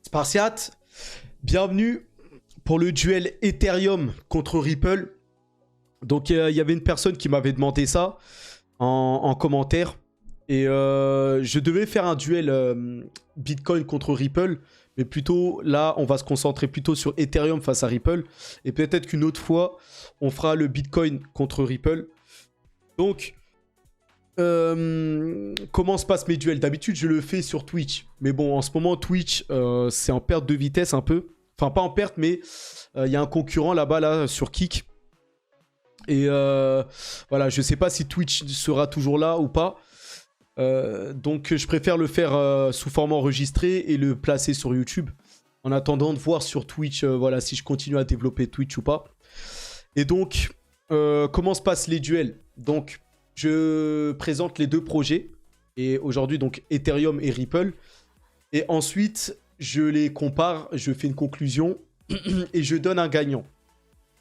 Spartiate, bienvenue pour le duel Ethereum contre Ripple. Donc il y avait une personne qui m'avait demandé ça en commentaire. Et je devais faire un duel Bitcoin contre Ripple. Mais plutôt là, on va se concentrer plutôt sur Ethereum face à Ripple. Et peut-être qu'une autre fois, on fera le Bitcoin contre Ripple. Donc, comment se passent mes duels? D'habitude, je le fais sur Twitch. Mais bon, en ce moment, Twitch, c'est en perte de vitesse un peu. Enfin, pas en perte, mais il y a un concurrent là-bas, là, sur Kick. Et voilà, je sais pas si Twitch sera toujours là ou pas. Donc, je préfère le faire sous format enregistré et le placer sur YouTube. En attendant de voir sur Twitch, voilà, si je continue à développer Twitch ou pas. Et donc, comment se passent les duels? Donc, je présente les deux projets. Et aujourd'hui, donc, Ethereum et Ripple. Et ensuite, je les compare, je fais une conclusion et je donne un gagnant.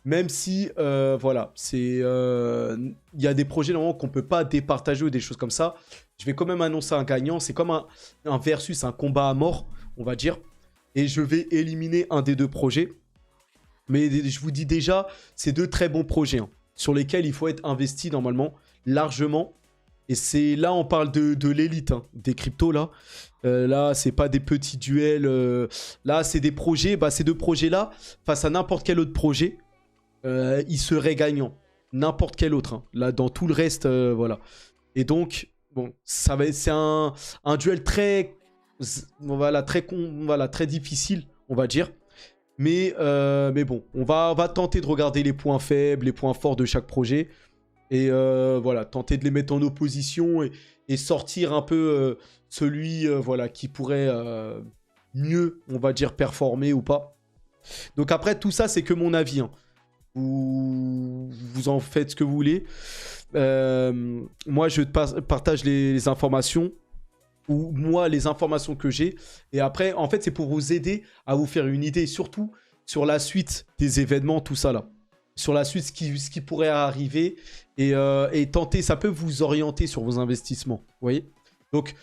Même si, voilà, il y a des projets normalement qu'on ne peut pas départager ou des choses comme ça. Je vais quand même annoncer un gagnant. C'est comme un versus, un combat à mort, on va dire. Et je vais éliminer un des deux projets. Mais je vous dis déjà, c'est deux très bons projets hein, sur lesquels il faut être investi normalement, largement. Et c'est là, on parle de l'élite, hein, des cryptos là. Là, c'est pas des petits duels. Là, c'est des projets. Bah, ces deux projets-là, face à n'importe quel autre projet, ils seraient gagnants. N'importe quel autre. Hein. Là, dans tout le reste, voilà. Et donc, bon, c'est un duel très, voilà, très difficile, on va dire. Mais bon, on va tenter de regarder les points faibles, les points forts de chaque projet. Et voilà, tenter de les mettre en opposition et sortir un peu celui voilà, qui pourrait mieux, on va dire, performer ou pas. Donc après, tout ça, c'est que mon avis. Hein. Vous en faites ce que vous voulez. Moi, je partage les informations. Ou moi, les informations que j'ai. Et après, en fait, c'est pour vous aider à vous faire une idée. Surtout sur la suite des événements, tout ça là. Sur la suite, ce qui pourrait arriver. Et tenter, ça peut vous orienter sur vos investissements. Vous voyez? Donc,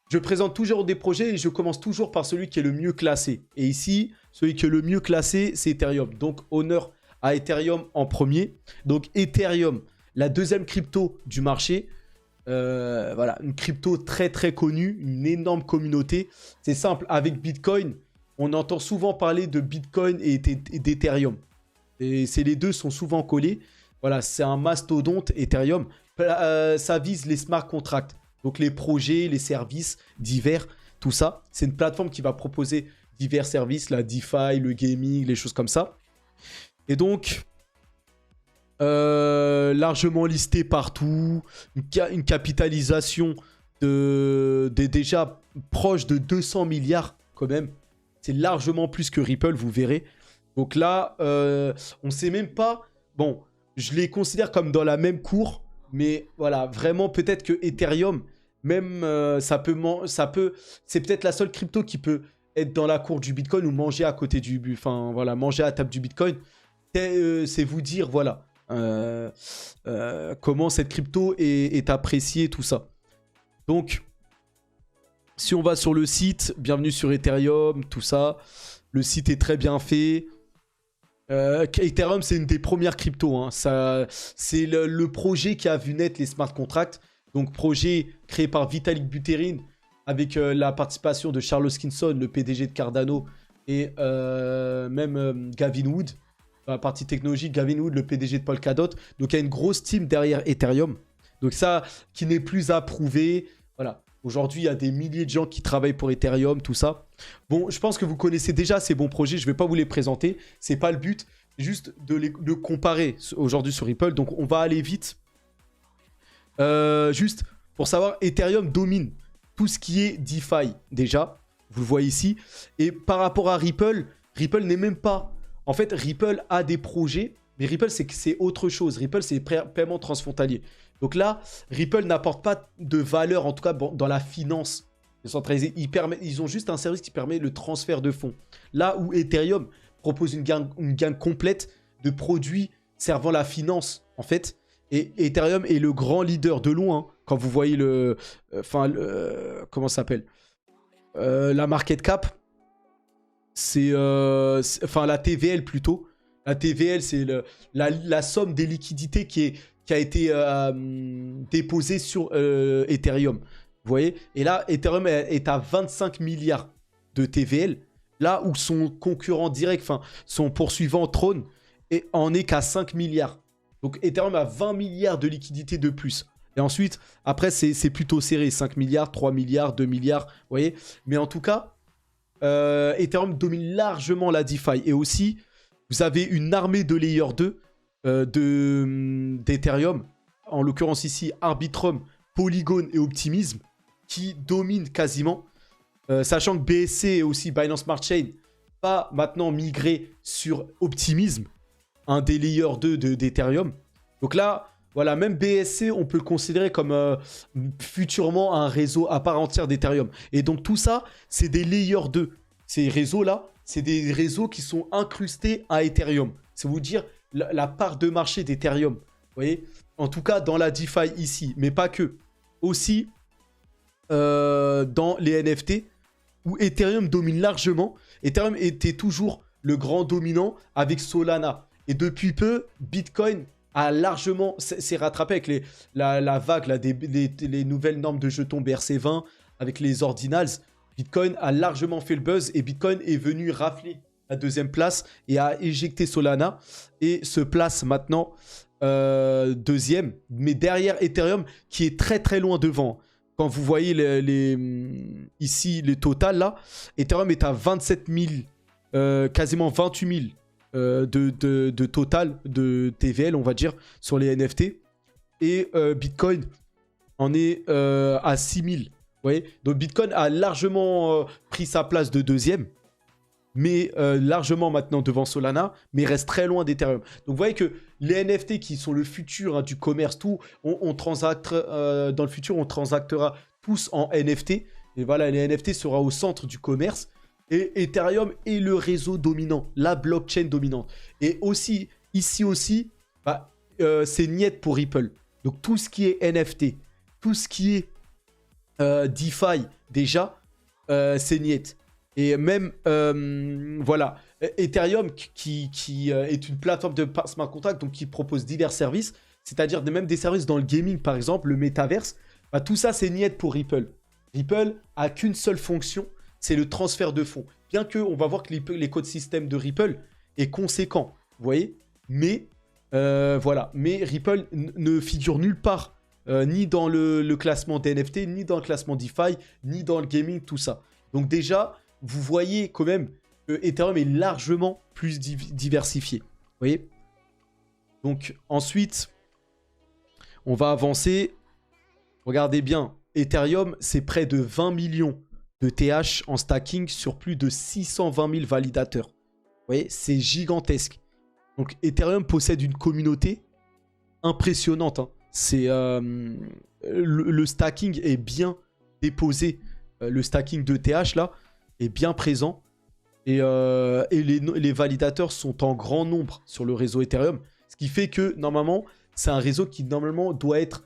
je présente toujours des projets et je commence toujours par celui qui est le mieux classé. Et ici, celui qui est le mieux classé, c'est Ethereum. Donc, honneur à Ethereum en premier. Donc, Ethereum, la deuxième crypto du marché. Voilà, une crypto très très connue, une énorme communauté. C'est simple, avec Bitcoin, on entend souvent parler de Bitcoin et d'Ethereum. Et les deux sont souvent collés. Voilà, c'est un mastodonte Ethereum. Ça vise les smart contracts. Donc les projets, les services divers, tout ça. C'est une plateforme qui va proposer divers services, la DeFi, le gaming, les choses comme ça. Et donc, largement listé partout. Une capitalisation déjà proche de 200 milliards quand même. C'est largement plus que Ripple, vous verrez. Donc là, on ne sait même pas... Bon, je les considère comme dans la même cour, mais voilà, vraiment peut-être que Ethereum, même ça peut, c'est peut-être la seule crypto qui peut être dans la cour du Bitcoin ou manger à côté du, enfin voilà, manger à la table du Bitcoin. C'est vous dire voilà comment cette crypto est appréciée, tout ça. Donc, si on va sur le site, bienvenue sur Ethereum, tout ça. Le site est très bien fait. Ethereum, c'est une des premières cryptos. Hein. C'est le projet qui a vu naître les smart contracts. Donc, projet créé par Vitalik Buterin avec la participation de Charles Hoskinson, le PDG de Cardano, et même Gavin Wood, dans la partie technologique, Gavin Wood, le PDG de Polkadot. Donc, il y a une grosse team derrière Ethereum. Donc, ça, qui n'est plus à prouver. Voilà. Aujourd'hui, il y a des milliers de gens qui travaillent pour Ethereum, tout ça. Bon, je pense que vous connaissez déjà ces bons projets. Je ne vais pas vous les présenter. Ce n'est pas le but. C'est juste de comparer aujourd'hui sur Ripple. Donc, on va aller vite. Juste pour savoir, Ethereum domine tout ce qui est DeFi, déjà. Vous le voyez ici. Et par rapport à Ripple, Ripple n'est même pas... En fait, Ripple a des projets. Mais Ripple, c'est autre chose. Ripple, c'est paiement transfrontalier. Donc là, Ripple n'apporte pas de valeur, en tout cas dans la finance décentralisée. Ils ont juste un service qui permet le transfert de fonds. Là où Ethereum propose une gamme complète de produits servant la finance, en fait. Et Ethereum est le grand leader de loin. Hein, quand vous voyez comment ça s'appelle la market cap. Enfin, la TVL plutôt. La TVL, c'est la somme des liquidités qui a été déposée sur Ethereum. Vous voyez? Et là, Ethereum est à 25 milliards de TVL. Là où son concurrent direct, enfin, son poursuivant Tron, en est qu'à 5 milliards. Donc Ethereum a 20 milliards de liquidités de plus. Et ensuite, après, c'est plutôt serré. 5 milliards, 3 milliards, 2 milliards. Vous voyez? Mais en tout cas, Ethereum domine largement la DeFi. Et aussi, vous avez une armée de Layer 2 d'Ethereum. En l'occurrence ici, Arbitrum, Polygon et Optimism, qui dominent quasiment. Sachant que BSC et aussi Binance Smart Chain va maintenant migrer sur Optimism, un des Layer 2 d'Ethereum. Donc là, voilà, même BSC, on peut le considérer comme futurement un réseau à part entière d'Ethereum. Et donc tout ça, c'est des Layer 2. Ces réseaux-là, c'est des réseaux qui sont incrustés à Ethereum. C'est vous dire la part de marché d'Ethereum. Vous voyez? En tout cas, dans la DeFi ici, mais pas que. Aussi, dans les NFT, où Ethereum domine largement. Ethereum était toujours le grand dominant avec Solana. Et depuis peu, Bitcoin a largement s'est rattrapé avec la vague là, les nouvelles normes de jetons BRC20 avec les ordinals. Bitcoin a largement fait le buzz et Bitcoin est venu rafler la deuxième place et a éjecté Solana et se place maintenant deuxième, mais derrière Ethereum qui est très très loin devant. Quand vous voyez ici les totals là, Ethereum est à 27 000, quasiment 28 000 de total de TVL, on va dire, sur les NFT. Et Bitcoin en est à 6 000. Vous voyez? Donc Bitcoin a largement pris sa place de deuxième, mais largement maintenant devant Solana, mais reste très loin d'Ethereum. Donc vous voyez que les NFT qui sont le futur du commerce, tout, on transacte, dans le futur, on transactera tous en NFT. Et voilà, les NFT sera au centre du commerce. Et Ethereum est le réseau dominant, la blockchain dominante. Et aussi, ici aussi, bah, c'est niet pour Ripple. Donc tout ce qui est NFT, tout ce qui est DeFi, déjà, c'est niet. Et même, voilà, Ethereum qui est une plateforme de smart contract, donc qui propose divers services, c'est-à-dire même des services dans le gaming, par exemple, le Metaverse, bah, tout ça, c'est niet pour Ripple. Ripple a qu'une seule fonction, c'est le transfert de fonds. Bien qu'on va voir que l'écosystème de Ripple est conséquent, vous voyez. Mais, voilà, mais Ripple ne figure nulle part, ni dans le classement des NFT, ni dans le classement DeFi, ni dans le gaming, tout ça. Donc déjà, vous voyez quand même que Ethereum est largement plus diversifié. Vous voyez? Donc ensuite, on va avancer. Regardez bien, Ethereum, c'est près de 20 millions de TH en stacking sur plus de 620 000 validateurs. Vous voyez, c'est gigantesque. Donc Ethereum possède une communauté impressionnante. Hein. C'est le stacking est bien déposé. Le stacking de TH là est bien présent. Et les validateurs sont en grand nombre sur le réseau Ethereum. Ce qui fait que normalement, c'est un réseau qui normalement doit être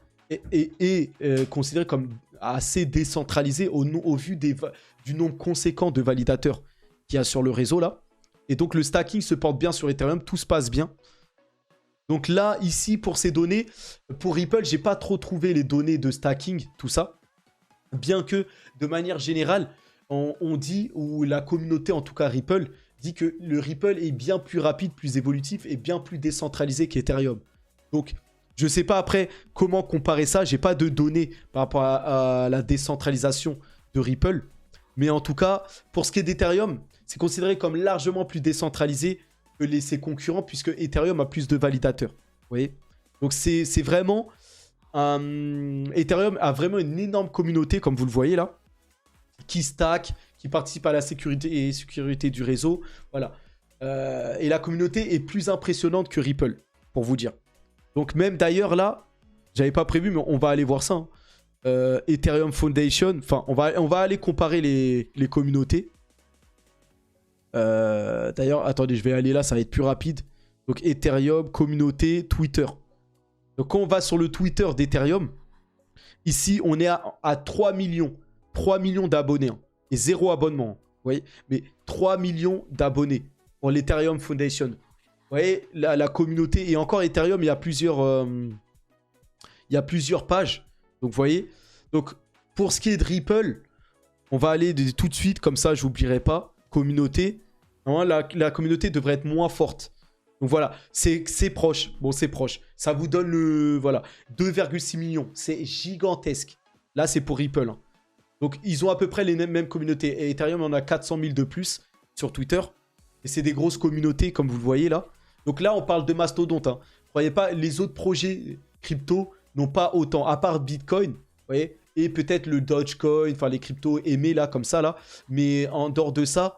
considéré comme assez décentralisé au vu du nombre conséquent de validateurs qu'il y a sur le réseau là. Et donc le stacking se porte bien sur Ethereum, tout se passe bien. Donc là, ici, pour ces données, pour Ripple, j'ai pas trop trouvé les données de stacking, tout ça. Bien que, de manière générale, on dit, ou la communauté, en tout cas Ripple, dit que le Ripple est bien plus rapide, plus évolutif et bien plus décentralisé qu'Ethereum. Donc, je sais pas après comment comparer ça. J'ai pas de données par rapport à la décentralisation de Ripple. Mais en tout cas, pour ce qui est d'Ethereum, c'est considéré comme largement plus décentralisé que ses concurrents, puisque Ethereum a plus de validateurs. Vous voyez? Donc c'est vraiment... Ethereum a vraiment une énorme communauté, comme vous le voyez là, qui stack, qui participe à la sécurité du réseau. Voilà. Et la communauté est plus impressionnante que Ripple, pour vous dire. Donc même d'ailleurs là, j'avais pas prévu, mais on va aller voir ça. Hein. Ethereum Foundation, enfin on va aller comparer les communautés. D'ailleurs, attendez, je vais aller là, ça va être plus rapide. Donc Ethereum, communauté, Twitter. Donc quand on va sur le Twitter d'Ethereum, ici on est à 3 millions. 3 millions d'abonnés hein, et 0 abonnement. voyez, mais 3 millions d'abonnés pour l'Ethereum Foundation. Vous voyez, la communauté, et encore Ethereum, il y a plusieurs pages. Donc, vous voyez, donc pour ce qui est de Ripple, on va aller tout de suite, comme ça, je n'oublierai pas, communauté. Hein, la communauté devrait être moins forte. Donc voilà, c'est proche. Bon, c'est proche. Ça vous donne le... Voilà, 2,6 millions. C'est gigantesque. Là, c'est pour Ripple. Hein. Donc, ils ont à peu près les mêmes communautés. Et Ethereum en a 400 000 de plus sur Twitter. Et c'est des grosses communautés, comme vous le voyez là. Donc là, on parle de mastodonte. Hein. Croyez pas, les autres projets crypto n'ont pas autant. À part Bitcoin, vous voyez, et peut-être le Dogecoin, enfin les cryptos aimés là, comme ça là. Mais en dehors de ça,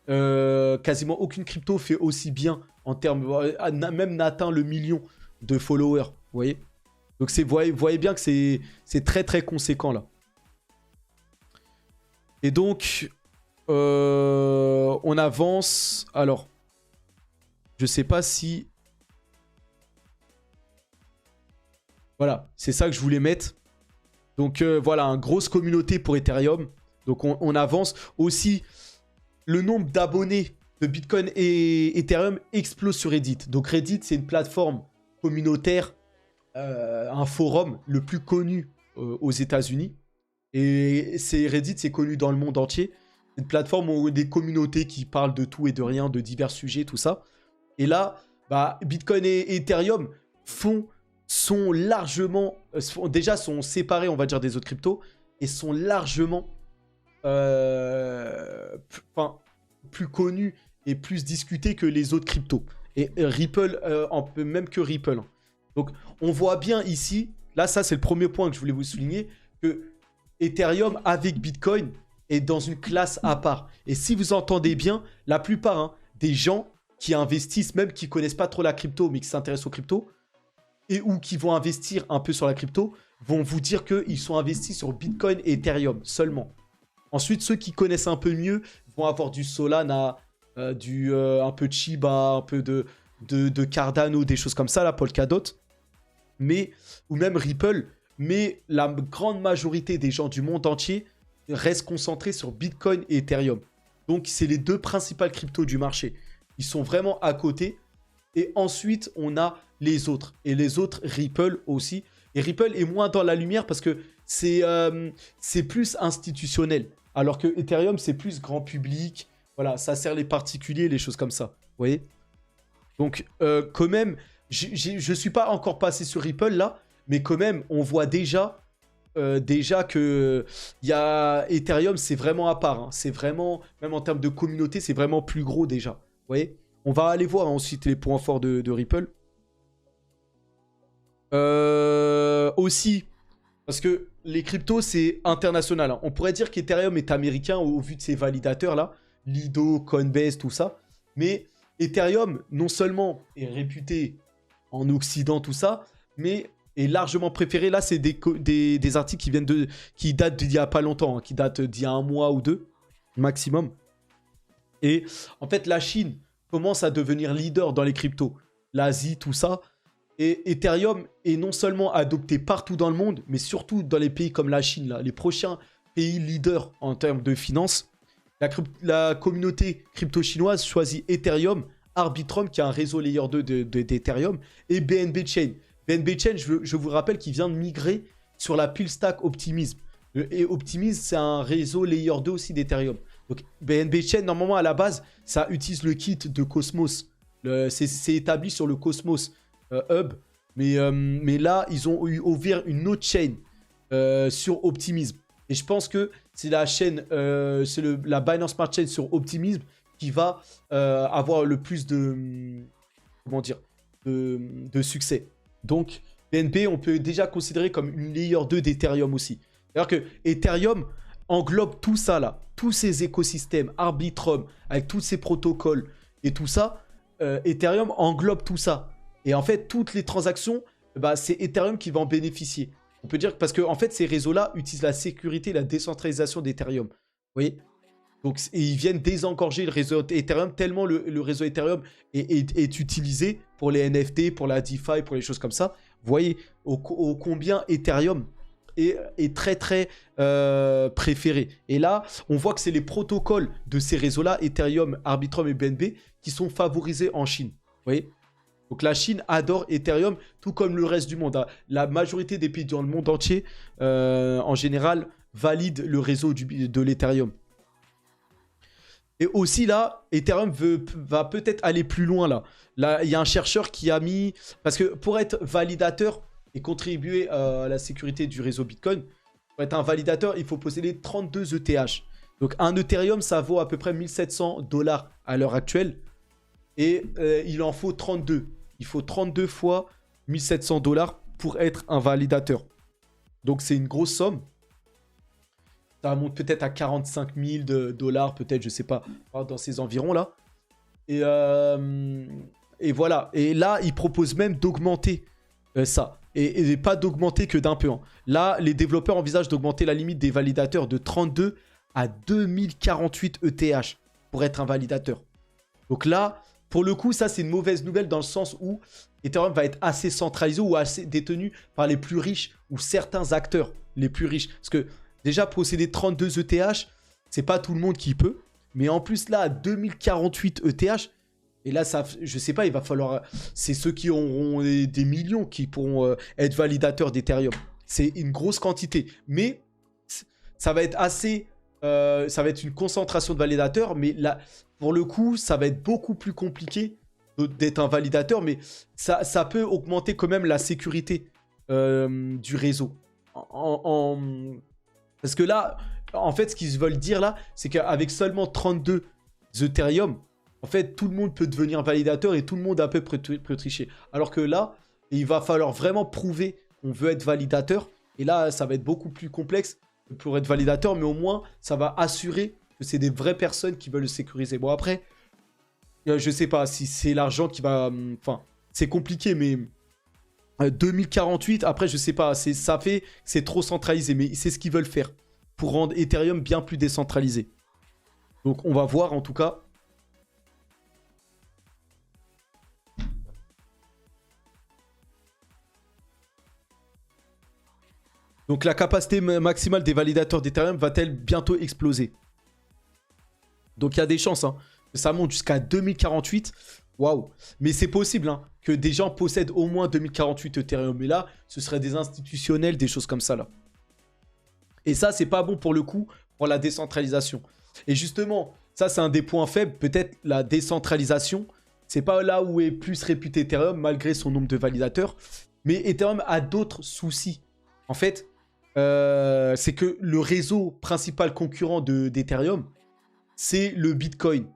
quasiment aucune crypto fait aussi bien en termes... Même n'atteint le million de followers, vous voyez. Donc vous voyez bien que c'est très très conséquent là. Et donc, on avance. Alors, je sais pas si... Voilà, c'est ça que je voulais mettre. Donc voilà, une grosse communauté pour Ethereum. Donc on avance. Aussi, le nombre d'abonnés de Bitcoin et Ethereum explose sur Reddit. Donc Reddit, c'est une plateforme communautaire, un forum le plus connu aux États-Unis. Et Reddit, c'est connu dans le monde entier. C'est une plateforme où il y a des communautés qui parlent de tout et de rien, de divers sujets, tout ça. Et là, bah, Bitcoin et Ethereum sont largement... déjà, sont séparés, on va dire, des autres cryptos. Et sont largement... plus connus et plus discutés que les autres cryptos. Et Ripple, même que Ripple. Donc, on voit bien ici... Là, ça, c'est le premier point que je voulais vous souligner. Que Ethereum avec Bitcoin est dans une classe à part. Et si vous entendez bien, la plupart des gens qui investissent, même qui ne connaissent pas trop la crypto, mais qui s'intéressent aux cryptos, et ou qui vont investir un peu sur la crypto, vont vous dire qu'ils sont investis sur Bitcoin et Ethereum seulement. Ensuite, ceux qui connaissent un peu mieux vont avoir du Solana, un peu de Shiba, un peu de Cardano, des choses comme ça, la Polkadot, ou même Ripple. Mais la grande majorité des gens du monde entier restent concentrés sur Bitcoin et Ethereum. Donc, c'est les deux principales cryptos du marché. Ils sont vraiment à côté. Et ensuite, on a les autres. Et les autres, Ripple aussi. Et Ripple est moins dans la lumière parce que c'est plus institutionnel. Alors que Ethereum, c'est plus grand public. Voilà, ça sert les particuliers, les choses comme ça. Vous voyez? Donc, quand même, je ne suis pas encore passé sur Ripple là. Mais quand même, on voit déjà que Ethereum, c'est vraiment à part. Hein. C'est vraiment, même en termes de communauté, c'est vraiment plus gros déjà. Vous voyez? On va aller voir ensuite les points forts de Ripple. Aussi, parce que les cryptos, c'est international. Hein. On pourrait dire qu'Ethereum est américain au vu de ses validateurs là. Lido, Coinbase, tout ça. Mais Ethereum, non seulement est réputé en Occident, tout ça, mais... est largement préféré. Là, c'est des articles qui datent d'il n'y a pas longtemps, hein, qui datent d'il y a un mois ou deux, maximum. Et en fait, la Chine commence à devenir leader dans les cryptos. L'Asie, tout ça. Et Ethereum est non seulement adopté partout dans le monde, mais surtout dans les pays comme la Chine, là, les prochains pays leaders en termes de finances. La communauté crypto-chinoise choisit Ethereum, Arbitrum, qui est un réseau layer 2 d'Ethereum, et BNB Chain. BNB Chain, je vous rappelle qu'il vient de migrer sur la pile stack Optimism. Et Optimism, c'est un réseau layer 2 aussi d'Ethereum. Donc BNB Chain, normalement, à la base, ça utilise le kit de Cosmos. C'est établi sur le Cosmos Hub. Mais là, ils ont ouvert une autre chaîne sur Optimism. Et je pense que c'est la chaîne, c'est la Binance Smart Chain sur Optimism qui va avoir le plus de... comment dire, de succès. Donc, BNB, on peut déjà considérer comme une layer 2 d'Ethereum aussi. C'est-à-dire que Ethereum englobe tout ça là, tous ces écosystèmes, Arbitrum, avec tous ces protocoles et tout ça, Ethereum englobe tout ça. Et en fait, toutes les transactions, bah, c'est Ethereum qui va en bénéficier. On peut dire que parce que en fait, ces réseaux-là utilisent la sécurité et la décentralisation d'Ethereum. Vous voyez? Donc, et ils viennent désengorger le réseau Ethereum tellement le réseau Ethereum est utilisé pour les NFT, pour la DeFi, pour les choses comme ça. Vous voyez combien Ethereum est très très préféré. Et là, on voit que c'est les protocoles de ces réseaux-là, Ethereum, Arbitrum et BNB, qui sont favorisés en Chine. Vous voyez? Donc la Chine adore Ethereum, tout comme le reste du monde. La majorité des pays dans le monde entier, en général, valident le réseau de l'Ethereum. Et aussi là, Ethereum va peut-être aller plus loin là. Là, il y a un chercheur qui a mis... Parce que pour être validateur et contribuer à la sécurité du réseau Bitcoin, pour être un validateur, il faut posséder 32 ETH. Donc un Ethereum, ça vaut à peu près 1700 $ à l'heure actuelle. Et il en faut 32. Il faut 32 fois 1700 $ pour être un validateur. Donc c'est une grosse somme. Ça monte peut-être à 45 000 $, peut-être, je sais pas, dans ces environs-là. Et voilà. Et là, ils proposent même d'augmenter ça. Et pas d'augmenter que d'un peu. Hein. Là, les développeurs envisagent d'augmenter la limite des validateurs de 32 à 2048 ETH pour être un validateur. Donc là, pour le coup, ça, c'est une mauvaise nouvelle dans le sens où Ethereum va être assez centralisé ou assez détenu par les plus riches ou certains acteurs les plus riches. Parce que déjà, posséder 32 ETH, c'est pas tout le monde qui peut. Mais en plus, là, à 2048 ETH, et là, ça, je sais pas, il va falloir... C'est ceux qui auront des millions qui pourront être validateurs d'Ethereum. C'est une grosse quantité. Mais ça va être assez... ça va être une concentration de validateurs. Mais là, pour le coup, ça va être beaucoup plus compliqué d'être un validateur. Mais ça peut augmenter quand même la sécurité du réseau. Parce que là, en fait, ce qu'ils veulent dire là, c'est qu'avec seulement 32 Ethereum, en fait, tout le monde peut devenir validateur et tout le monde peut tricher. Alors que là, il va falloir vraiment prouver qu'on veut être validateur. Et là, ça va être beaucoup plus complexe pour être validateur, mais au moins, ça va assurer que c'est des vraies personnes qui veulent le sécuriser. Bon, après, je sais pas si c'est l'argent qui va... Enfin, c'est compliqué, mais... 2048, après, je sais pas, ça fait... C'est trop centralisé, mais c'est ce qu'ils veulent faire pour rendre Ethereum bien plus décentralisé. Donc, on va voir, en tout cas... Donc la capacité maximale des validateurs d'Ethereum va-t-elle bientôt exploser? Donc il y a des chances hein, que ça monte jusqu'à 2048. Waouh! Mais c'est possible hein, que des gens possèdent au moins 2048 Ethereum. Et là, ce serait des institutionnels, des choses comme ça là. Et ça, c'est pas bon pour le coup, pour la décentralisation. Et justement, ça c'est un des points faibles. Peut-être la décentralisation, c'est pas là où est plus réputé Ethereum, malgré son nombre de validateurs. Mais Ethereum a d'autres soucis. En fait... c'est que le réseau principal concurrent d'Ethereum, c'est le Bitcoin.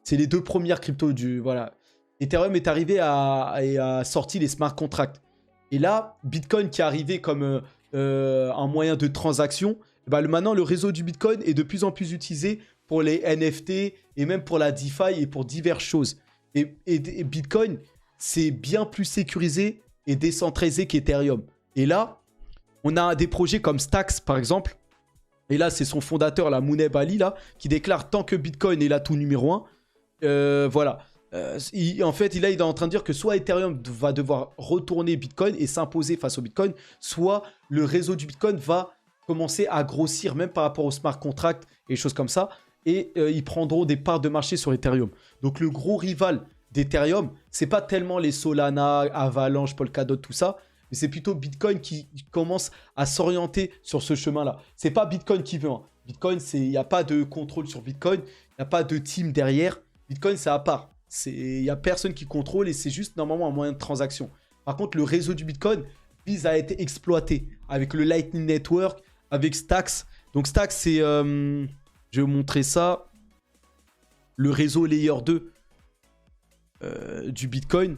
C'est les deux premières cryptos du... Voilà. Ethereum est arrivé à sortir les smart contracts. Et là, Bitcoin qui est arrivé comme un moyen de transaction, bah, maintenant le réseau du Bitcoin est de plus en plus utilisé pour les NFT et même pour la DeFi et pour diverses choses. Et Bitcoin, c'est bien plus sécurisé et décentralisé qu'Ethereum. Et là, on a des projets comme Stacks, par exemple. Et là, c'est son fondateur, la Mouneb Ali, là, qui déclare tant que Bitcoin est l'atout numéro 1. Voilà. En fait, il est en train de dire que soit Ethereum va devoir retourner Bitcoin et s'imposer face au Bitcoin, soit le réseau du Bitcoin va commencer à grossir, même par rapport au smart contract et choses comme ça. Et ils prendront des parts de marché sur Ethereum. Donc, le gros rival d'Ethereum, c'est pas tellement les Solana, Avalanche, Polkadot, tout ça. Mais c'est plutôt Bitcoin qui commence à s'orienter sur ce chemin-là. C'est pas Bitcoin qui veut. Hein. Bitcoin, il n'y a pas de contrôle sur Bitcoin. Il n'y a pas de team derrière. Bitcoin, c'est à part. Il n'y a personne qui contrôle et c'est juste normalement un moyen de transaction. Par contre, le réseau du Bitcoin vise à être exploité avec le Lightning Network, avec Stacks. Donc Stacks, c'est... je vais vous montrer ça. Le réseau Layer 2 du Bitcoin.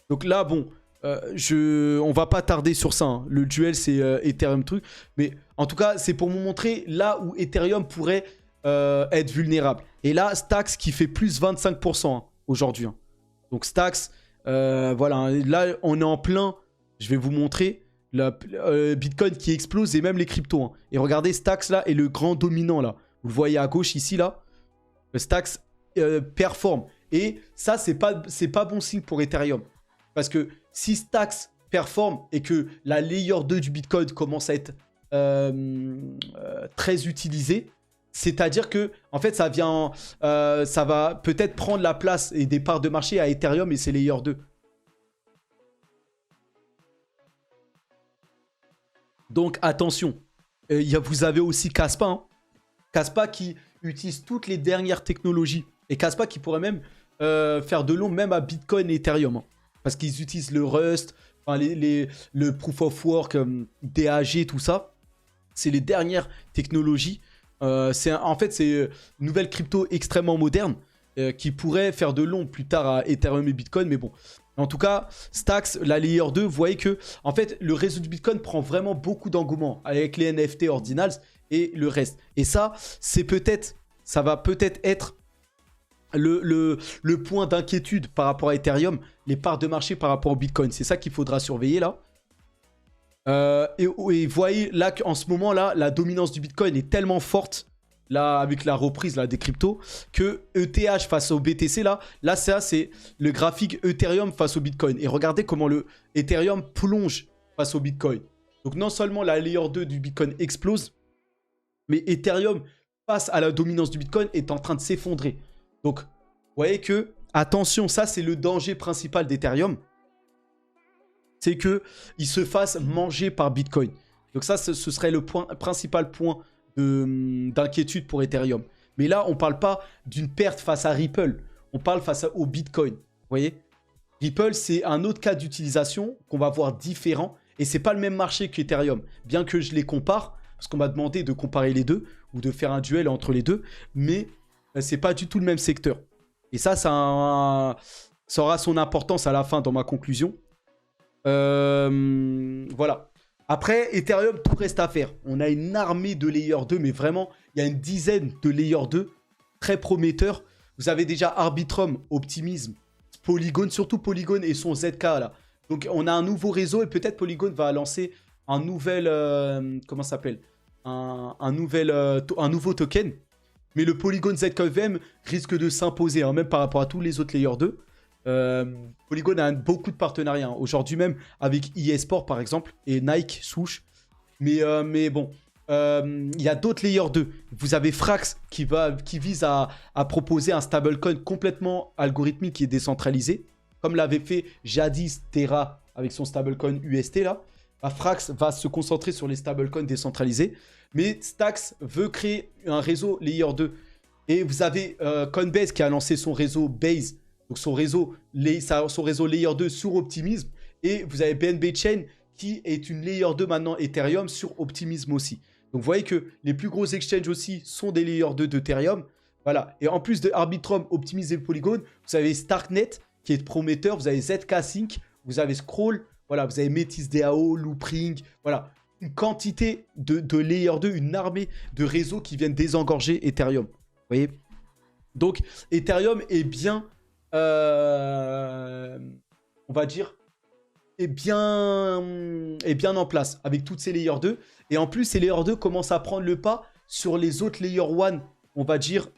Donc là, bon... on va pas tarder sur ça. Hein. Le duel, c'est Ethereum truc. Mais en tout cas, c'est pour vous montrer là où Ethereum pourrait être vulnérable. Et là, Stacks qui fait plus 25% hein, aujourd'hui. Hein. Donc Stacks, voilà. Hein. Là, on est en plein. Je vais vous montrer. Bitcoin qui explose et même les cryptos. Hein. Et regardez, Stacks là est le grand dominant là. Vous le voyez à gauche ici là. Stacks performe. Et ça, c'est pas bon signe pour Ethereum. Parce que si Stacks performe et que la layer 2 du Bitcoin commence à être très utilisé. C'est-à-dire que, en fait, ça va peut-être prendre la place et des parts de marché à Ethereum et ses Layer 2. Donc, attention. Vous avez aussi Kaspa. Hein. Kaspa qui utilise toutes les dernières technologies. Et Kaspa qui pourrait même faire de l'ombre même à Bitcoin et Ethereum. Hein. Parce qu'ils utilisent le Rust, enfin, le Proof of Work, DAG, tout ça. C'est les dernières technologies. En fait, c'est une nouvelle crypto extrêmement moderne qui pourrait faire de l'ombre plus tard à Ethereum et Bitcoin. Mais bon, en tout cas, Stacks, la Layer 2, vous voyez que en fait, le réseau du Bitcoin prend vraiment beaucoup d'engouement avec les NFT Ordinals et le reste. Et ça, ça va peut-être être le point d'inquiétude par rapport à Ethereum, les parts de marché par rapport au Bitcoin. C'est ça qu'il faudra surveiller là. Et vous voyez là qu'en ce moment là, la dominance du Bitcoin est tellement forte là avec la reprise là des cryptos que ETH face au BTC là ça c'est le graphique Ethereum face au Bitcoin. Et regardez comment le Ethereum plonge face au Bitcoin. Donc non seulement la layer 2 du Bitcoin explose, mais Ethereum face à la dominance du Bitcoin est en train de s'effondrer. Donc vous voyez que attention, ça c'est le danger principal d'Ethereum. C'est qu'il se fasse manger par Bitcoin. Donc ça, ce serait le principal point d'inquiétude pour Ethereum. Mais là, on ne parle pas d'une perte face à Ripple. On parle face au Bitcoin. Vous voyez? Ripple, c'est un autre cas d'utilisation qu'on va voir différent. Et ce n'est pas le même marché qu'Ethereum. Bien que je les compare, parce qu'on m'a demandé de comparer les deux, ou de faire un duel entre les deux. Mais ce n'est pas du tout le même secteur. Et ça aura son importance à la fin dans ma conclusion. Voilà. Après, Ethereum, tout reste à faire. On a une armée de Layer 2, mais vraiment, il y a une dizaine de Layer 2 très prometteurs. Vous avez déjà Arbitrum, Optimism, Polygon, surtout Polygon et son ZK là. Donc, on a un nouveau réseau et peut-être Polygon va lancer un nouvel... comment ça s'appelle un nouveau token. Mais le Polygon ZKVM risque de s'imposer, hein, même par rapport à tous les autres Layer 2. Polygon a beaucoup de partenariats hein. Aujourd'hui même avec eSport par exemple et Nike Swoosh, mais bon il y a d'autres Layer 2. Vous avez Frax qui vise à proposer un stablecoin complètement algorithmique qui est décentralisé comme l'avait fait jadis Terra avec son stablecoin UST là. Frax va se concentrer sur les stablecoins décentralisés, mais Stacks veut créer un réseau Layer 2 et vous avez Coinbase qui a lancé son réseau Base. Donc son réseau Layer 2 sur Optimism. Et vous avez BNB Chain qui est une Layer 2 maintenant Ethereum sur Optimism aussi. Donc vous voyez que les plus gros exchanges aussi sont des Layer 2 d'Ethereum. Voilà. Et en plus de Arbitrum, Optimism et Polygon, vous avez Starknet qui est prometteur. Vous avez ZK Sync, vous avez Scroll. Voilà, vous avez Metis DAO, Loopring. Voilà. Une quantité de Layer 2, une armée de réseaux qui viennent désengorger Ethereum. Vous voyez? Donc Ethereum est bien... on va dire est bien en place avec toutes ces Layer 2 et en plus ces Layer 2 commencent à prendre le pas sur les autres Layer 1 on va dire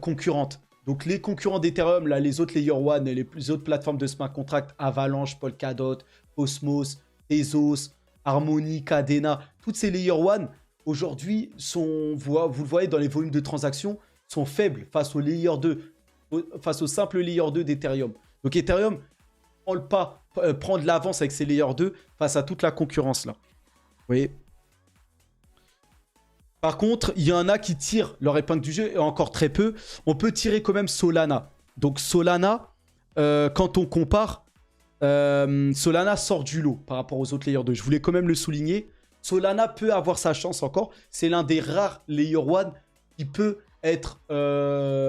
concurrentes. Donc les concurrents d'Ethereum là, les autres Layer 1 et les autres plateformes de smart contract, Avalanche, Polkadot, Cosmos, Tezos, Harmony, Cadena, toutes ces Layer 1 aujourd'hui vous le voyez dans les volumes de transactions sont faibles face aux Layer 2, face au simple Layer 2 d'Ethereum. Donc Ethereum prend de l'avance avec ses Layer 2 face à toute la concurrence là. Vous voyez? Par contre, il y en a qui tirent leur épingle du jeu et encore très peu. On peut tirer quand même Solana. Donc Solana, quand on compare, Solana sort du lot par rapport aux autres Layer 2. Je voulais quand même le souligner. Solana peut avoir sa chance encore. C'est l'un des rares Layer 1 qui peut être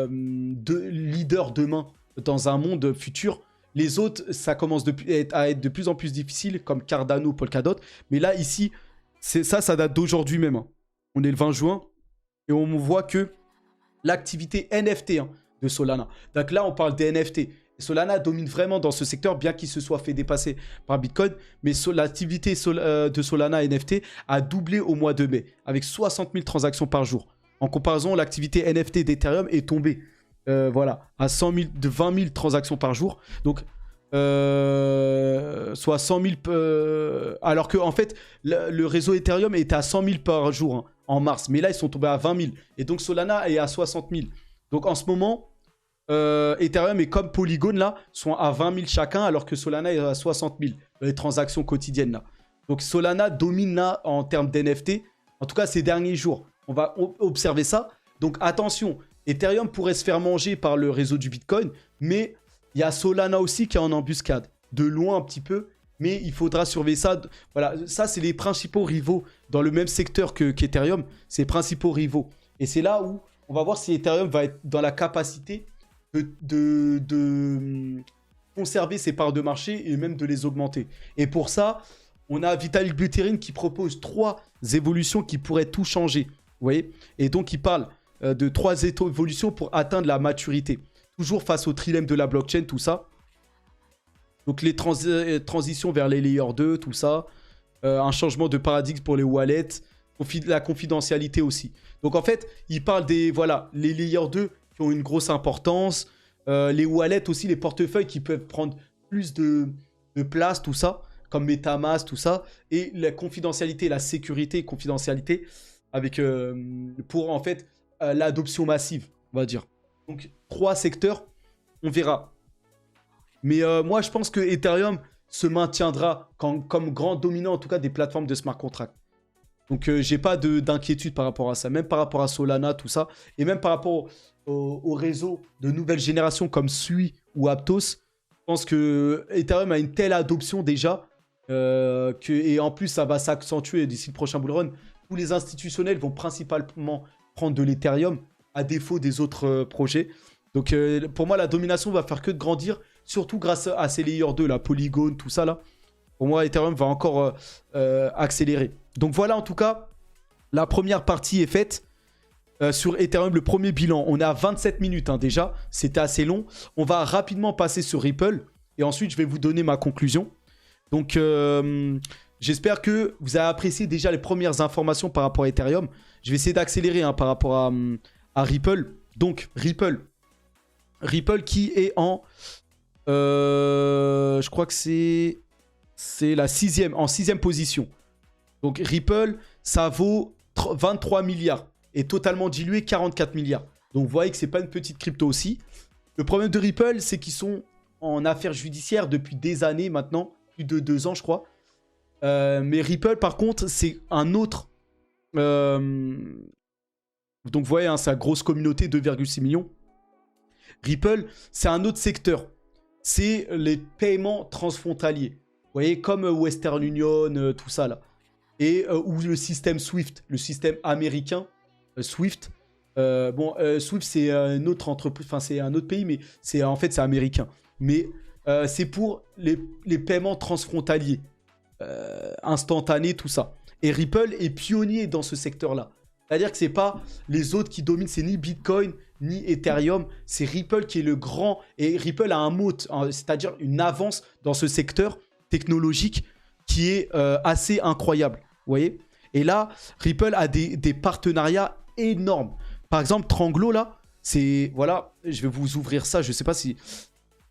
leader demain dans un monde futur. Les autres, ça commence à être de plus en plus difficile, comme Cardano, Polkadot. Mais là, ici, ça date d'aujourd'hui même. Hein. On est le 20 juin et on voit que l'activité NFT de Solana. Donc là, on parle des NFT. Solana domine vraiment dans ce secteur, bien qu'il se soit fait dépasser par Bitcoin. Mais l'activité de Solana NFT a doublé au mois de mai, avec 60 000 transactions par jour. En comparaison, l'activité NFT d'Ethereum est tombée voilà, à 20 000 transactions par jour. Donc, soit 100 000... alors que en fait, le réseau Ethereum était à 100 000 par jour hein, en mars. Mais là, ils sont tombés à 20 000. Et donc, Solana est à 60 000. Donc, en ce moment, Ethereum et comme Polygon, là, sont à 20 000 chacun, alors que Solana est à 60 000. Les transactions quotidiennes, là. Donc, Solana domine, là, en termes d'NFT. En tout cas, ces derniers jours. On va observer ça. Donc, attention. Ethereum pourrait se faire manger par le réseau du Bitcoin, mais il y a Solana aussi qui est en embuscade, de loin un petit peu, mais il faudra surveiller ça. Voilà, ça c'est les principaux rivaux dans le même secteur qu'Ethereum, c'est les principaux rivaux. Et c'est là où on va voir si Ethereum va être dans la capacité de conserver ses parts de marché et même de les augmenter. Et pour ça, on a Vitalik Buterin qui propose 3 évolutions qui pourraient tout changer. Vous voyez? Et donc il parle de 3 évolutions pour atteindre la maturité. Toujours face au trilemme de la blockchain, tout ça. Donc les transitions vers les layers 2, tout ça. Un changement de paradigme pour les wallets. La confidentialité aussi. Donc en fait, il parle des voilà, les layers 2 qui ont une grosse importance. Les wallets aussi, les portefeuilles qui peuvent prendre plus de place, tout ça. Comme MetaMask, tout ça. Et la confidentialité, la sécurité et confidentialité avec, pour en fait l'adoption massive, on va dire. Donc 3 secteurs, on verra. Mais moi, je pense que Ethereum se maintiendra comme grand dominant, en tout cas, des plateformes de smart contract. Donc, j'ai pas d'inquiétude par rapport à ça. Même par rapport à Solana, tout ça. Et même par rapport au réseau de nouvelle génération comme Sui ou Aptos. Je pense que Ethereum a une telle adoption déjà. Et en plus, ça va s'accentuer d'ici le prochain bull run. Tous les institutionnels vont principalement prendre de l'Ethereum à défaut des autres projets. Donc, pour moi, la domination va faire que de grandir. Surtout grâce à ces layers 2, la Polygon, tout ça là. Pour moi, Ethereum va encore accélérer. Donc voilà, en tout cas, la première partie est faite. Sur Ethereum, le premier bilan, on est à 27 minutes hein, déjà. C'était assez long. On va rapidement passer sur Ripple. Et ensuite, je vais vous donner ma conclusion. Donc, j'espère que vous avez apprécié déjà les premières informations par rapport à Ethereum. Je vais essayer d'accélérer hein, par rapport à Ripple. Donc, Ripple qui est en... je crois que c'est la 6e, en 6e position. Donc Ripple, ça vaut 23 milliards et totalement dilué 44 milliards. Donc vous voyez que c'est pas une petite crypto aussi. Le problème de Ripple, c'est qu'ils sont en affaires judiciaires depuis des années maintenant, plus de 2 ans je crois. Mais Ripple par contre, c'est un autre... donc vous voyez, hein, sa grosse communauté, 2,6 millions. Ripple, c'est un autre secteur. C'est les paiements transfrontaliers. Vous voyez, comme Western Union, tout ça là. Et ou le système Swift, le système américain Swift. Swift c'est une autre entreprise, enfin c'est un autre pays, mais en fait c'est américain. Mais c'est pour les paiements transfrontaliers, instantanés, tout ça. Et Ripple est pionnier dans ce secteur-là. C'est-à-dire que c'est pas les autres qui dominent, c'est ni Bitcoin ni Ethereum, c'est Ripple qui est le grand. Et Ripple a un moat, c'est-à-dire une avance dans ce secteur technologique qui est assez incroyable. Vous voyez? Et là, Ripple a des partenariats énormes. Par exemple, Tranglo, là, c'est... Voilà, je vais vous ouvrir ça. Je sais pas si...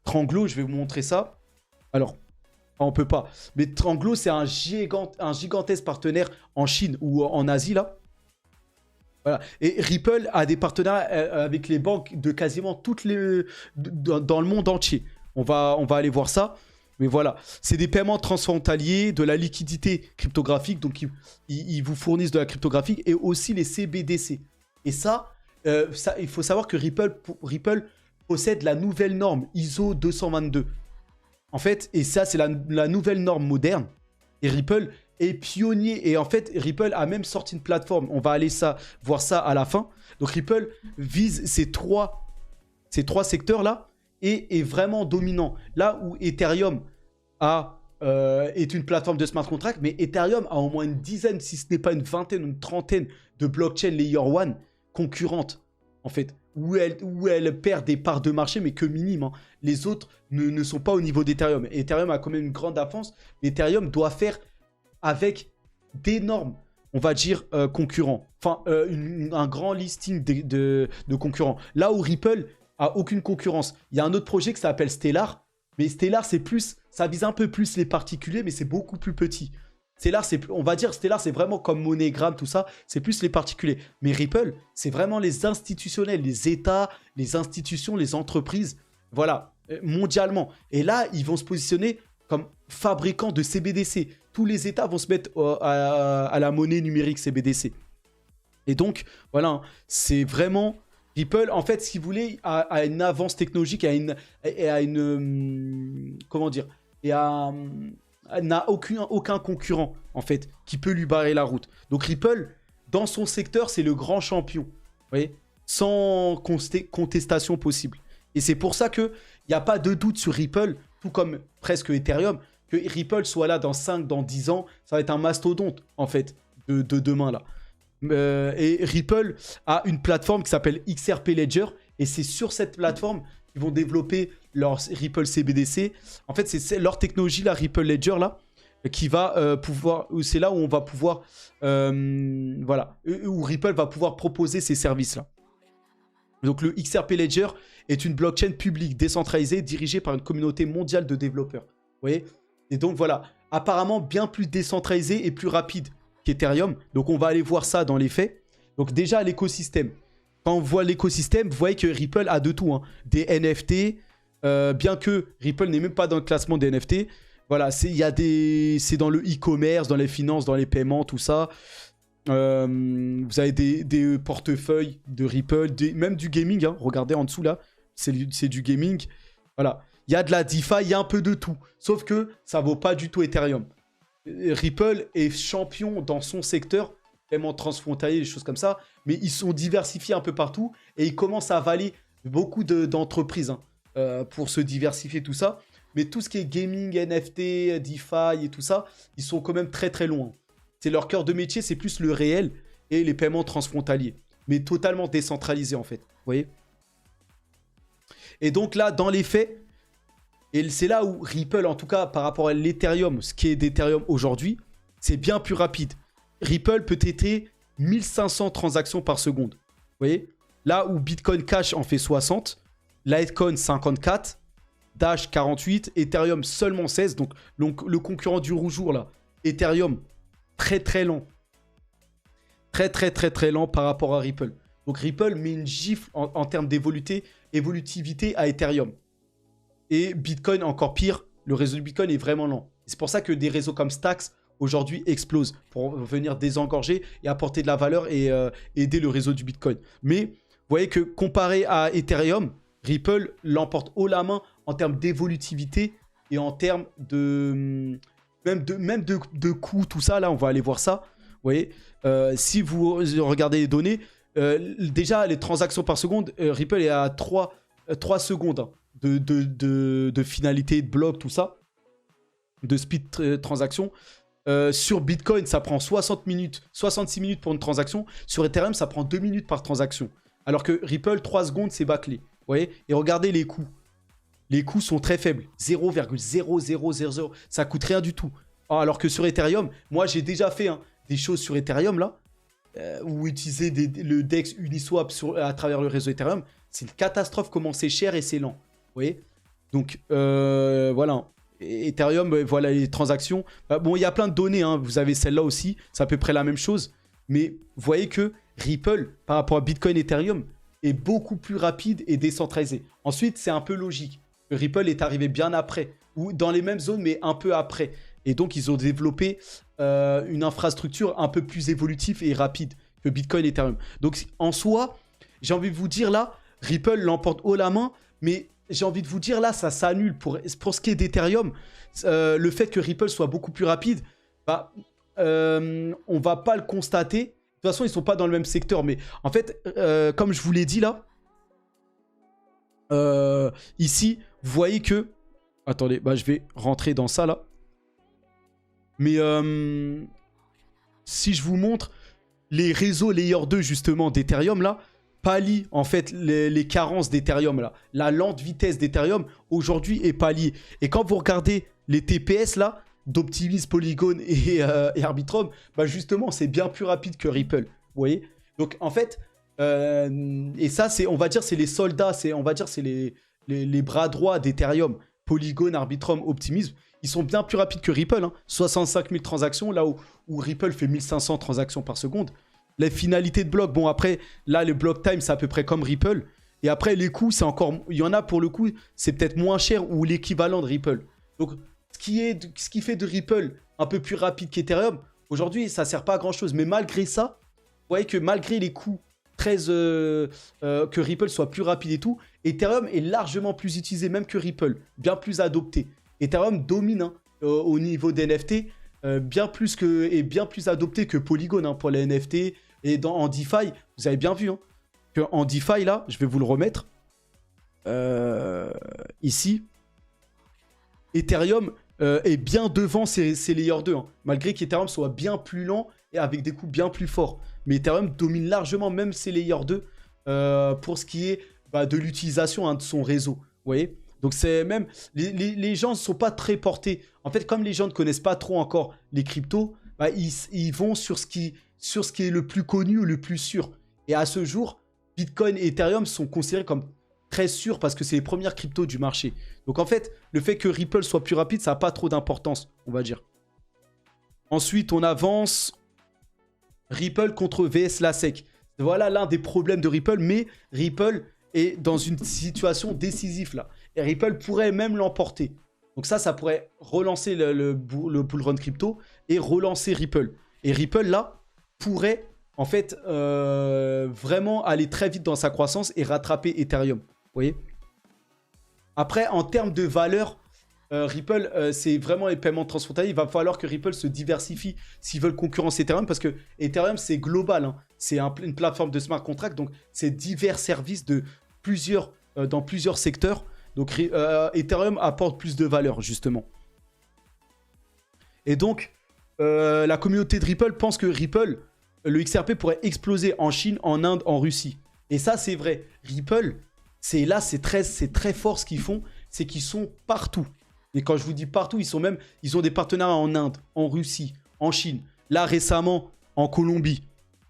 Tranglo, je vais vous montrer ça. Alors, on peut pas. Mais Tranglo, c'est un gigantesque partenaire en Chine ou en Asie, là. Voilà. Et Ripple a des partenariats avec les banques de quasiment toutes les... dans le monde entier. On va aller voir ça. Mais voilà, c'est des paiements transfrontaliers, de la liquidité cryptographique. Donc, ils vous fournissent de la cryptographique et aussi les CBDC. Et ça, il faut savoir que Ripple possède la nouvelle norme ISO 222. En fait, et ça, c'est la nouvelle norme moderne. Et Ripple est pionnier. Et en fait, Ripple a même sorti une plateforme. On va aller voir ça à la fin. Donc, Ripple vise ces trois secteurs-là et est vraiment dominant. Là où Ethereum est une plateforme de smart contract, mais Ethereum a au moins une dizaine, si ce n'est pas une vingtaine, une trentaine de blockchains layer 1 concurrentes, en fait, où elle perd des parts de marché, mais que minimes. Hein. Les autres ne sont pas au niveau d'Ethereum. Ethereum a quand même une grande avance, mais Ethereum doit faire avec d'énormes, on va dire, concurrents. Enfin, un grand listing de concurrents. Là où Ripple a aucune concurrence. Il y a un autre projet qui s'appelle Stellar, Mais Stellar, c'est plus, ça vise un peu plus les particuliers, mais c'est beaucoup plus petit. Stellar, on va dire, Stellar, c'est vraiment comme MoneyGram, tout ça, c'est plus les particuliers. Mais Ripple, c'est vraiment les institutionnels, les États, les institutions, les entreprises, voilà, mondialement. Et là, ils vont se positionner comme fabricants de CBDC. Tous les États vont se mettre à la monnaie numérique CBDC. Et donc, voilà, c'est vraiment... Ripple, en fait, si vous voulez, a une avance technologique, comment dire, n'a aucun concurrent, en fait, qui peut lui barrer la route. Donc Ripple, dans son secteur, c'est le grand champion, vous voyez, sans contestation possible. Et c'est pour ça qu'il n'y a pas de doute sur Ripple, tout comme presque Ethereum, que Ripple soit là dans 5, dans 10 ans, ça va être un mastodonte, en fait, de demain, là. Et Ripple a une plateforme qui s'appelle XRP Ledger, et c'est sur cette plateforme qu'ils vont développer leur Ripple CBDC. En fait, c'est leur technologie, la Ripple Ledger, là, qui va pouvoir... C'est là où on va pouvoir... voilà, où Ripple va pouvoir proposer ces services-là. Donc le XRP Ledger est une blockchain publique décentralisée dirigée par une communauté mondiale de développeurs. Vous voyez? Et donc voilà, apparemment bien plus décentralisé et plus rapide qu'Ethereum. Donc on va aller voir ça dans les faits. Donc déjà l'écosystème. Quand on voit l'écosystème, vous voyez que Ripple a de tout, hein. Des NFT, bien que Ripple n'est même pas dans le classement des NFT. Voilà, c'est dans le e-commerce, dans les finances, dans les paiements, tout ça. Vous avez des portefeuilles de Ripple, même du gaming, hein. Regardez en dessous là, c'est du gaming. Voilà, il y a de la DeFi, il y a un peu de tout. Sauf que ça vaut pas du tout Ethereum. Ripple est champion dans son secteur, paiement transfrontalier, des choses comme ça, mais ils sont diversifiés un peu partout et ils commencent à avaler beaucoup d'entreprises, hein, pour se diversifier, tout ça. Mais tout ce qui est gaming, NFT, DeFi et tout ça, ils sont quand même très très loin. C'est leur cœur de métier, c'est plus le réel et les paiements transfrontaliers, mais totalement décentralisés en fait, vous voyez. Et donc là, dans les faits, et c'est là où Ripple, en tout cas par rapport à l'Ethereum, ce qui est d'Ethereum aujourd'hui, c'est bien plus rapide. Ripple peut traiter 1500 transactions par seconde. Vous voyez? Là où Bitcoin Cash en fait 60, Litecoin 54, Dash 48, Ethereum seulement 16. Donc le concurrent du rouge-jour là, Ethereum, très très lent. Très lent par rapport à Ripple. Donc Ripple met une gifle en termes d'évolutivité à Ethereum. Et Bitcoin, encore pire, le réseau de Bitcoin est vraiment lent. C'est pour ça que des réseaux comme Stacks, aujourd'hui, explosent pour venir désengorger et apporter de la valeur et aider le réseau du Bitcoin. Mais vous voyez que comparé à Ethereum, Ripple l'emporte haut la main en termes d'évolutivité et en termes de... Même de coûts, tout ça, là, on va aller voir ça. Vous voyez, si vous regardez les données, déjà, les transactions par seconde, Ripple est à 3 secondes, hein, de finalité, de bloc, tout ça, de speed transaction. Sur Bitcoin, ça prend 66 minutes pour une transaction. Sur Ethereum, ça prend 2 minutes par transaction. Alors que Ripple, 3 secondes, c'est bâclé. Vous voyez? Et regardez les coûts. Les coûts sont très faibles. 0,0000. Ça coûte rien du tout. Alors que sur Ethereum, moi, j'ai déjà fait, hein, des choses sur Ethereum, là, ou utiliser le DEX Uniswap à travers le réseau Ethereum. C'est une catastrophe comment c'est cher et c'est lent. Vous voyez? Donc, voilà. Ethereum, voilà les transactions. Bon, il y a plein de données, hein. Vous avez celle-là aussi. C'est à peu près la même chose. Mais vous voyez que Ripple, par rapport à Bitcoin et Ethereum, est beaucoup plus rapide et décentralisé. Ensuite, c'est un peu logique. Ripple est arrivé bien après, ou dans les mêmes zones, mais un peu après. Et donc, ils ont développé une infrastructure un peu plus évolutive et rapide que Bitcoin et Ethereum. Donc, en soi, j'ai envie de vous dire là, Ripple l'emporte haut la main, mais j'ai envie de vous dire là, ça s'annule. Pour ce qui est d'Ethereum, le fait que Ripple soit beaucoup plus rapide, bah, on va pas le constater. De toute façon, ils sont pas dans le même secteur. Mais en fait, comme je vous l'ai dit là, ici, vous voyez que... Attendez, bah, je vais rentrer dans ça là. Mais si je vous montre les réseaux Layer 2 justement d'Ethereum là, pallie en fait les carences d'Ethereum là. La lente vitesse d'Ethereum aujourd'hui est palliée. Et quand vous regardez les TPS là, d'Optimism, Polygon et Arbitrum, bah justement c'est bien plus rapide que Ripple. Vous voyez? Donc en fait, et ça c'est, on va dire, c'est les soldats, on va dire c'est les bras droits d'Ethereum. Polygon, Arbitrum, Optimism, ils sont bien plus rapides que Ripple. Hein. 65 000 transactions, là où Ripple fait 1500 transactions par seconde. Les finalités de bloc, bon après, là, le block time, c'est à peu près comme Ripple. Et après, les coûts, c'est encore... Il y en a pour le coup, c'est peut-être moins cher ou l'équivalent de Ripple. Donc, ce qui fait de Ripple un peu plus rapide qu'Ethereum, aujourd'hui, ça ne sert pas à grand-chose. Mais malgré ça, vous voyez que malgré les coûts que Ripple soit plus rapide et tout, Ethereum est largement plus utilisé même que Ripple, bien plus adopté. Ethereum domine hein, au niveau des NFT, bien plus adopté que Polygon hein, pour les NFT. Et en DeFi, vous avez bien vu hein, qu'en DeFi, là, je vais vous le remettre, ici, Ethereum est bien devant ces Layer 2, hein, malgré qu'Ethereum soit bien plus lent et avec des coûts bien plus forts. Mais Ethereum domine largement même ces Layer 2 pour ce qui est de l'utilisation hein, de son réseau. Vous voyez? Donc c'est même... Les gens ne sont pas très portés. En fait, comme les gens ne connaissent pas trop encore les cryptos, ils vont sur ce qui est le plus connu ou le plus sûr. Et à ce jour, Bitcoin et Ethereum sont considérés comme très sûrs parce que c'est les premières cryptos du marché. Donc en fait, le fait que Ripple soit plus rapide, ça n'a pas trop d'importance, on va dire. Ensuite, on avance... Ripple contre VS Lasec. Voilà l'un des problèmes de Ripple, mais Ripple est dans une situation décisive là. Et Ripple pourrait même l'emporter. Donc ça pourrait relancer le bull run crypto et relancer Ripple. Et Ripple là pourrait en fait vraiment aller très vite dans sa croissance et rattraper Ethereum. Vous voyez? Après, en termes de valeur, Ripple, c'est vraiment les paiements transfrontaliers. Il va falloir que Ripple se diversifie s'ils veulent concurrencer Ethereum parce que Ethereum, c'est global. Hein. C'est une plateforme de smart contract. Donc, c'est divers services dans plusieurs secteurs. Donc, Ethereum apporte plus de valeur, justement. Et donc, la communauté de Ripple pense que Ripple, le XRP pourrait exploser en Chine, en Inde, en Russie. Et ça, c'est vrai. Ripple, c'est très fort ce qu'ils font. C'est qu'ils sont partout. Et quand je vous dis partout, ils ont des partenariats en Inde, en Russie, en Chine. Là, récemment, en Colombie,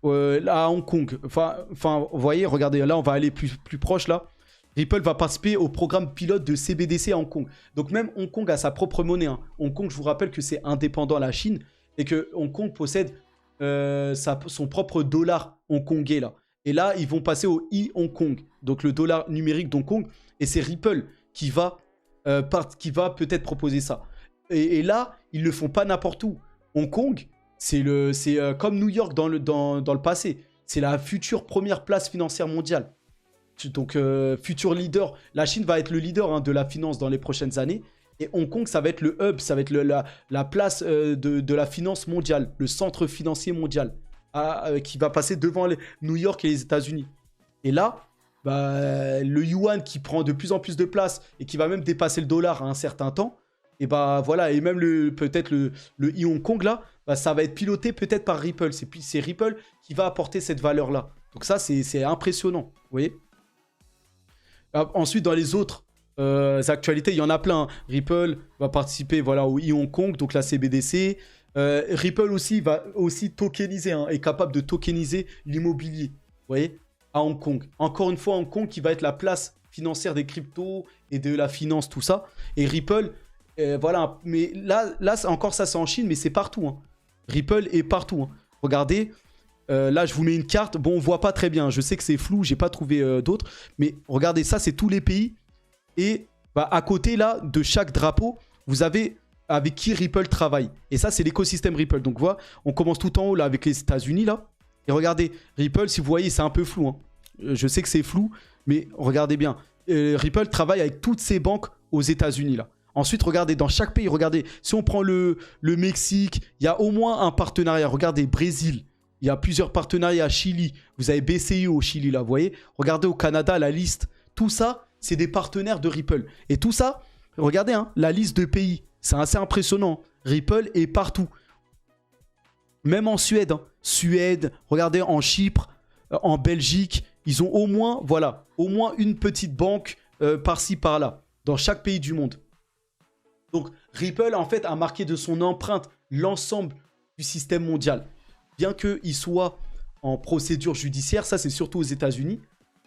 là, à Hong Kong. Enfin, vous voyez, regardez, là, on va aller plus proche, là. Ripple va participer au programme pilote de CBDC à Hong Kong. Donc, même Hong Kong a sa propre monnaie. Hein. Hong Kong, je vous rappelle que c'est indépendant à la Chine et que Hong Kong possède son propre dollar hongkongais, là. Et là, ils vont passer au e-Hong Kong, donc le dollar numérique d'Hong Kong. Et c'est Ripple qui va peut-être proposer ça. Et là, ils ne le font pas n'importe où. Hong Kong, c'est comme New York dans le passé. C'est la future première place financière mondiale. Donc, futur leader. La Chine va être le leader hein, de la finance dans les prochaines années. Et Hong Kong, ça va être le hub, ça va être la place de la finance mondiale, le centre financier mondial, qui va passer devant New York et les États-Unis. Et là, le yuan qui prend de plus en plus de place et qui va même dépasser le dollar à un certain temps, et voilà, et même peut-être le e-Hong Kong là, ça va être piloté peut-être par Ripple. C'est Ripple qui va apporter cette valeur-là. Donc ça, c'est impressionnant, vous voyez. Ensuite, dans les autres actualités, il y en a plein. Hein. Ripple va participer au e-Hong Kong, donc la CBDC. Ripple aussi va aussi tokeniser, hein, est capable de tokeniser l'immobilier, vous voyez, à Hong Kong. Encore une fois, Hong Kong qui va être la place financière des cryptos et de la finance, tout ça. Et Ripple, voilà. Mais là encore, ça c'est en Chine, mais c'est partout. Hein. Ripple est partout. Hein. Regardez. Là, je vous mets une carte. Bon, on voit pas très bien. Je sais que c'est flou. J'ai pas trouvé d'autres. Mais regardez, ça, c'est tous les pays. Et à côté, là, de chaque drapeau, vous avez avec qui Ripple travaille. Et ça, c'est l'écosystème Ripple. Donc, voilà, on commence tout en haut, là, avec les États-Unis, là. Et regardez, Ripple, si vous voyez, c'est un peu flou. Hein. Je sais que c'est flou, mais regardez bien. Ripple travaille avec toutes ces banques aux États-Unis, là. Ensuite, regardez, dans chaque pays, regardez, si on prend le Mexique, il y a au moins un partenariat. Regardez, Brésil. Il y a plusieurs partenariats. Chili, vous avez BCI au Chili, là, vous voyez. Regardez au Canada, la liste. Tout ça, c'est des partenaires de Ripple. Et tout ça, regardez, hein, la liste de pays. C'est assez impressionnant. Ripple est partout. Même en Suède. Hein. Suède, regardez, en Chypre, en Belgique. Ils ont au moins une petite banque par-ci, par-là. Dans chaque pays du monde. Donc, Ripple, en fait, a marqué de son empreinte l'ensemble du système mondial. Bien qu'il soit en procédure judiciaire, ça c'est surtout aux États-Unis.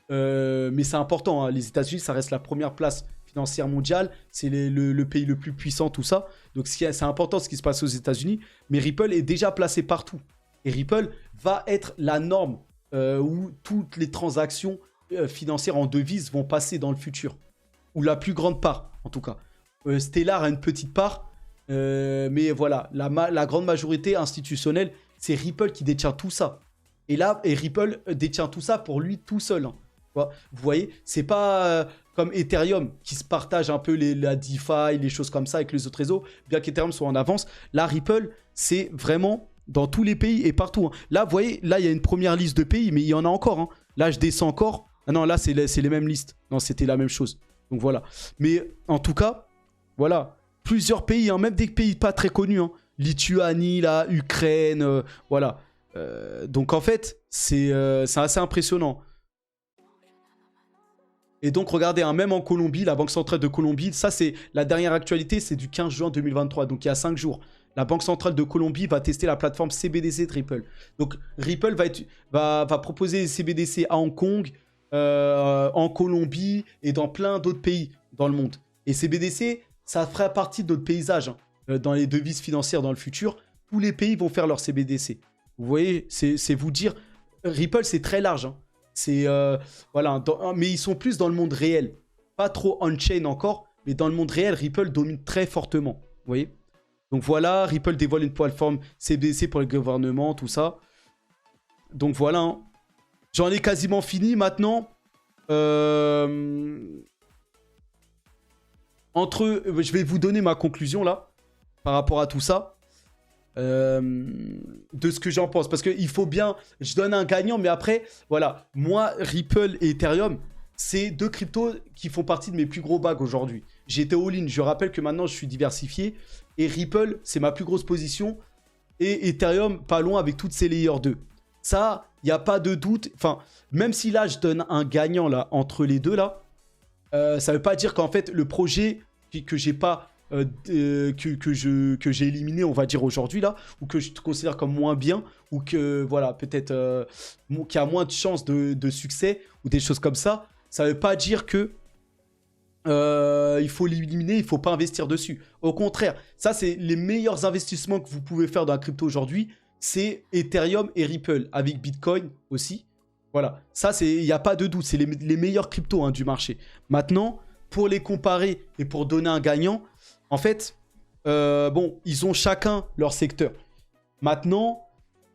Mais c'est important, hein. Les États-Unis, ça reste la première place financière financière mondiale, c'est le pays le plus puissant, tout ça. Donc c'est important ce qui se passe aux États-Unis, mais Ripple est déjà placé partout. Et Ripple va être la norme où toutes les transactions financières en devises vont passer dans le futur. Ou la plus grande part, en tout cas. Stellar a une petite part, mais voilà, la grande majorité institutionnelle, c'est Ripple qui détient tout ça. Et là, Ripple détient tout ça pour lui tout seul. Hein. Vous voyez, c'est pas comme Ethereum qui se partage un peu la DeFi, les choses comme ça avec les autres réseaux, bien qu'Ethereum soit en avance. Là, Ripple, c'est vraiment dans tous les pays et partout. Hein. Là, vous voyez, là, il y a une première liste de pays, mais il y en a encore. Hein. Là, je descends encore. Ah non, là, c'est les mêmes listes. Non, c'était la même chose. Donc voilà. Mais en tout cas, voilà. Plusieurs pays, hein, même des pays pas très connus. Hein. Lituanie, là, Ukraine, voilà. Donc en fait, c'est assez impressionnant. Et donc regardez, hein, même en Colombie, la Banque centrale de Colombie, ça c'est la dernière actualité, c'est du 15 juin 2023, donc il y a 5 jours. La Banque centrale de Colombie va tester la plateforme CBDC de Ripple. Donc Ripple va proposer CBDC à Hong Kong, en Colombie et dans plein d'autres pays dans le monde. Et CBDC, ça fera partie de notre paysage hein, dans les devises financières dans le futur. Tous les pays vont faire leur CBDC. Vous voyez, c'est vous dire, Ripple c'est très large. Hein. C'est voilà, mais ils sont plus dans le monde réel. Pas trop on-chain encore, mais dans le monde réel, Ripple domine très fortement. Vous voyez? Donc voilà, Ripple dévoile une plateforme CBDC pour le gouvernement, tout ça. Donc voilà. Hein. J'en ai quasiment fini maintenant. Je vais vous donner ma conclusion là, par rapport à tout ça. De ce que j'en pense. Parce qu'il faut bien... Je donne un gagnant, mais après, voilà. Moi, Ripple et Ethereum, c'est deux cryptos qui font partie de mes plus gros bags aujourd'hui. J'étais all-in. Je rappelle que maintenant, je suis diversifié. Et Ripple, c'est ma plus grosse position. Et Ethereum, pas loin avec toutes ces layers 2. Ça, il n'y a pas de doute. Enfin, même si là, je donne un gagnant là, entre les deux, là, ça ne veut pas dire qu'en fait, le projet que j'ai pas... que j'ai éliminé, on va dire aujourd'hui là, ou que je considère comme moins bien, ou que voilà, peut-être qui a moins de chances de succès, ou des choses comme ça, ça veut pas dire que il faut l'éliminer, il faut pas investir dessus. Au contraire, ça c'est les meilleurs investissements que vous pouvez faire dans la crypto aujourd'hui, c'est Ethereum et Ripple, avec Bitcoin aussi. Voilà, ça il n'y a pas de doute, c'est les meilleurs cryptos hein, du marché. Maintenant, pour les comparer et pour donner un gagnant, en fait, bon, ils ont chacun leur secteur. Maintenant,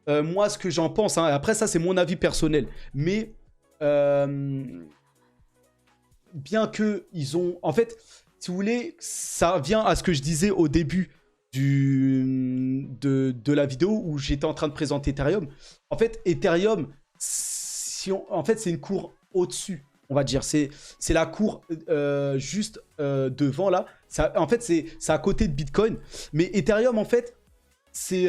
moi, ce que j'en pense, hein, après ça, c'est mon avis personnel. Mais bien que ils ont... En fait, si vous voulez, ça vient à ce que je disais au début de la vidéo où j'étais en train de présenter Ethereum. En fait, Ethereum, en fait, c'est une cour au-dessus. On va dire, c'est la cour juste devant là. En fait, c'est à côté de Bitcoin. Mais Ethereum, en fait, c'est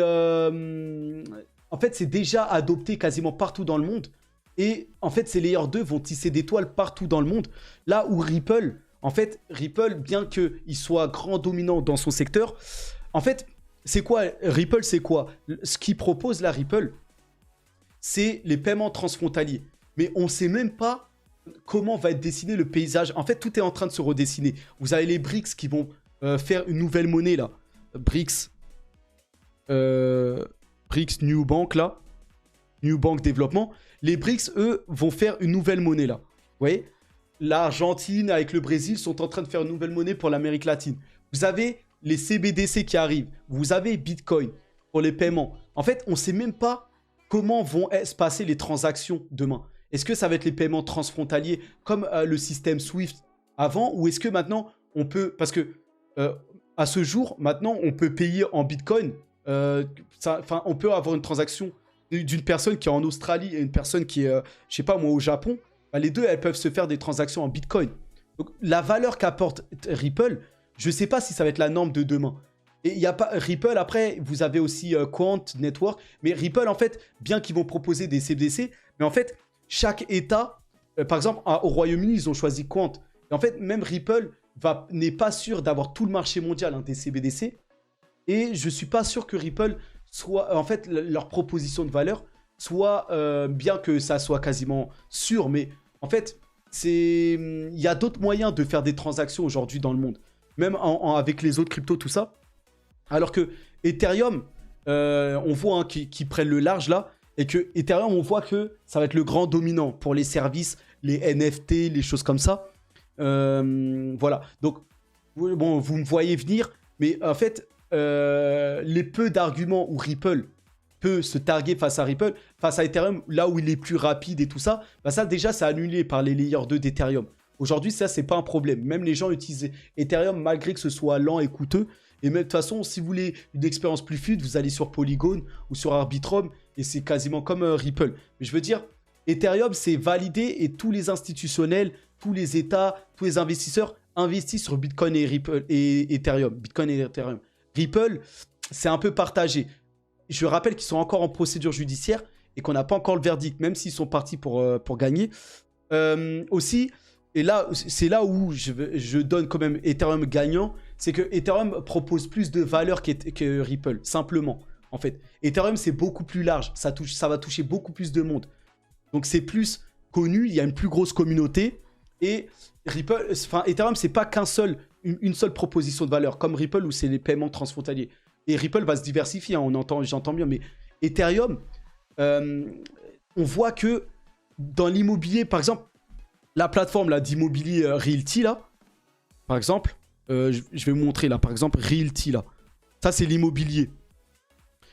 déjà adopté quasiment partout dans le monde. Et en fait, ces layers 2 vont tisser des toiles partout dans le monde. Là où Ripple, en fait, Ripple, bien qu'il soit grand dominant dans son secteur, en fait, c'est quoi Ripple, c'est quoi? Ce qu'il propose là, Ripple, c'est les paiements transfrontaliers. Mais on ne sait même pas comment va être dessiné le paysage. En fait, tout est en train de se redessiner. Vous avez les BRICS qui vont faire une nouvelle monnaie, là. BRICS New Bank, là. New Bank Développement. Les BRICS, eux, vont faire une nouvelle monnaie, là. Vous voyez? L'Argentine avec le Brésil sont en train de faire une nouvelle monnaie pour l'Amérique latine. Vous avez les CBDC qui arrivent. Vous avez Bitcoin pour les paiements. En fait, on ne sait même pas comment vont se passer les transactions demain. Est-ce que ça va être les paiements transfrontaliers comme le système SWIFT avant, ou est-ce que maintenant on peut, parce que à ce jour, maintenant on peut payer en Bitcoin, on peut avoir une transaction d'une personne qui est en Australie et une personne qui est, je sais pas moi, au Japon, bah, les deux elles peuvent se faire des transactions en Bitcoin. Donc la valeur qu'apporte Ripple, je sais pas si ça va être la norme de demain. Et il n'y a pas Ripple, après vous avez aussi Quant Network, mais Ripple en fait, bien qu'ils vont proposer des CBDC, mais en fait chaque État, par exemple, au Royaume-Uni, ils ont choisi Quant. Et en fait, même Ripple n'est pas sûr d'avoir tout le marché mondial hein, des CBDC. Et je ne suis pas sûr que Ripple soit, en fait, leur proposition de valeur soit, bien que ça soit quasiment sûr, mais en fait, il y a d'autres moyens de faire des transactions aujourd'hui dans le monde, même avec les autres cryptos, tout ça. Alors que Ethereum, on voit hein, qu'ils prennent le large là, et que Ethereum, on voit que ça va être le grand dominant pour les services, les NFT, les choses comme ça. Voilà. Donc, bon, vous me voyez venir, mais en fait, les peu d'arguments où Ripple peut se targuer face à Ripple, face à Ethereum, là où il est plus rapide et tout ça, bah ça déjà, c'est annulé par les layers 2 d'Ethereum. Aujourd'hui, ça, c'est pas un problème. Même les gens utilisent Ethereum malgré que ce soit lent et coûteux. Et même de toute façon, si vous voulez une expérience plus fluide, vous allez sur Polygon ou sur Arbitrum et c'est quasiment comme Ripple. Mais je veux dire, Ethereum, c'est validé et tous les institutionnels, tous les États, tous les investisseurs investissent sur Bitcoin et Ripple et Ethereum. Bitcoin et Ethereum. Ripple, c'est un peu partagé. Je rappelle qu'ils sont encore en procédure judiciaire et qu'on n'a pas encore le verdict, même s'ils sont partis pour gagner. Aussi, et là, c'est là où je donne quand même Ethereum gagnant, c'est que Ethereum propose plus de valeur que Ripple, simplement. En fait, Ethereum, c'est beaucoup plus large. Ça va toucher beaucoup plus de monde. Donc, c'est plus connu. Il y a une plus grosse communauté. Et Ripple, enfin, Ethereum, c'est pas une seule proposition de valeur, comme Ripple où c'est les paiements transfrontaliers. Et Ripple va se diversifier, hein, j'entends bien. Mais Ethereum, on voit que dans l'immobilier, par exemple, la plateforme là d'immobilier Realty, là, par exemple, je vais vous montrer là, par exemple, Realty, là. Ça, c'est l'immobilier.